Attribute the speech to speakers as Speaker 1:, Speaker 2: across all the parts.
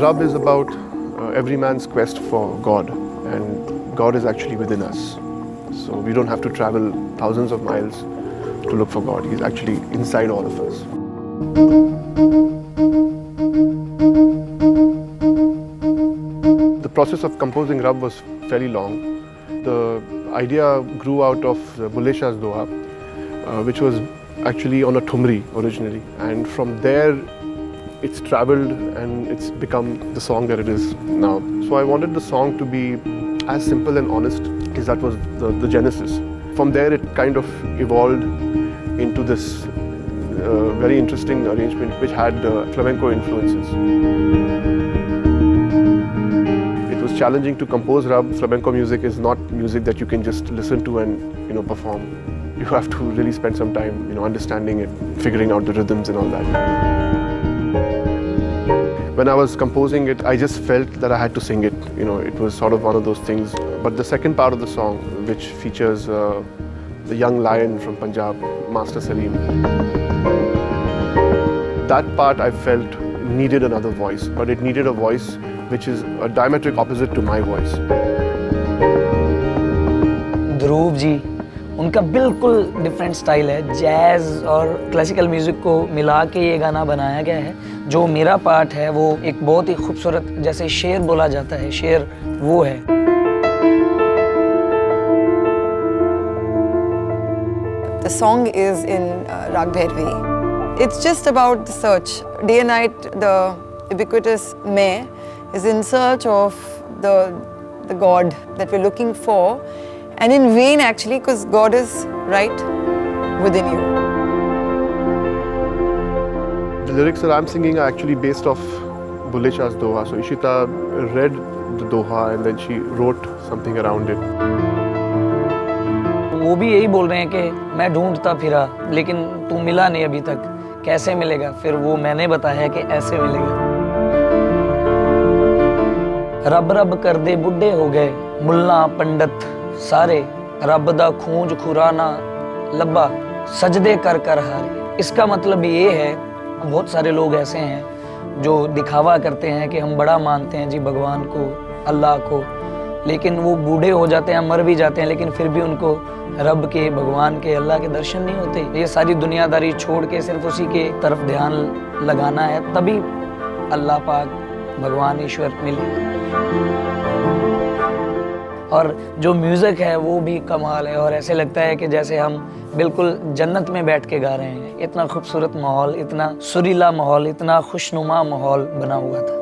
Speaker 1: Rab is about every man's quest for God, and God is actually within us. So we don't have to travel thousands of miles to look for God. He's actually inside all of us. The process of composing Rab was fairly long. The idea grew out of Bulle Shah's Doha, which was actually on a thumri originally, and from there it's traveled and it's become the song that it is now. So I wanted the song to be as simple and honest, because that was the genesis. From there it kind of evolved into this very interesting arrangement which had flamenco influences. It was challenging to compose Rab. Flamenco music is not music that you can just listen to and perform. You have to really spend some time understanding it, figuring out the rhythms and all that. When I was composing it, I just felt that I had to sing it. It was sort of one of those things. But the second part of the song, which features the young lion from Punjab, Master Salim, that part I felt needed another voice, but it needed a voice which is a diametric opposite to my voice.
Speaker 2: Dhruv ji, उनका बिल्कुल different style है. Jazz और classical music को मिला के ये गाना बनाया गया है. जो मेरा पार्ट है वो एक बहुत ही खूबसूरत, जैसे शेर बोला जाता है, शेर वो है.
Speaker 3: The song is in Rag Bhairavi. It's just about the search. Day and night, the ubiquitous Main is in search of the God that we're looking for. And in vain actually, because God is right within you.
Speaker 1: The lyrics that I'm singing are actually based off Bulle Shah's Doha. So Ishita read the Doha and then she wrote something around it.
Speaker 2: वो भी यही बोल रहे हैं कि मैं ढूंढता फिरा लेकिन तू मिला नहीं अभी तक, कैसे मिलेगा? फिर वो मैंने बताया कि ऐसे मिलेगा. रब रब कर दे बुढ़े हो गए मुल्ला पंडित सारे, रब दा खूंज खुराना लब्बा सजदे कर कर हारे. इसका मतलब ये है, बहुत सारे लोग ऐसे हैं जो दिखावा करते हैं कि हम बड़ा मानते हैं जी भगवान को, अल्लाह को, लेकिन वो बूढ़े हो जाते हैं, मर भी जाते हैं, लेकिन फिर भी उनको रब के, भगवान के, अल्लाह के दर्शन नहीं होते. ये सारी दुनियादारी छोड़ के सिर्फ उसी के तरफ ध्यान लगाना है, तभी अल्लाह पाक, भगवान ईश्वर मिले. और जो म्यूज़िक है वो भी कमाल है, और ऐसे लगता है कि जैसे हम बिल्कुल जन्नत में बैठ के गा रहे हैं. इतना खूबसूरत माहौल, इतना सुरीला माहौल, इतना खुशनुमा माहौल बना हुआ था.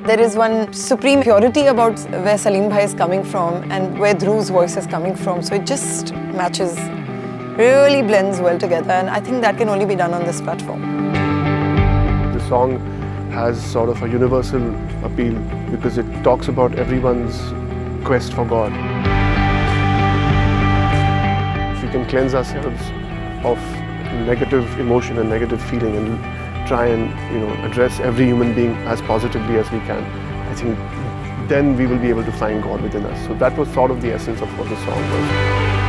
Speaker 3: There is one supreme purity about where Salim Bhai is coming from and where Dhruv's voice is coming from. So it just matches, really blends well together, and I think that can only be done on this platform.
Speaker 1: The song has sort of a universal appeal because it talks about everyone's quest for God. If we can cleanse ourselves of negative emotion and negative feeling and try and address every human being as positively as we can, I think then we will be able to find God within us. So that was sort of the essence of what the song was.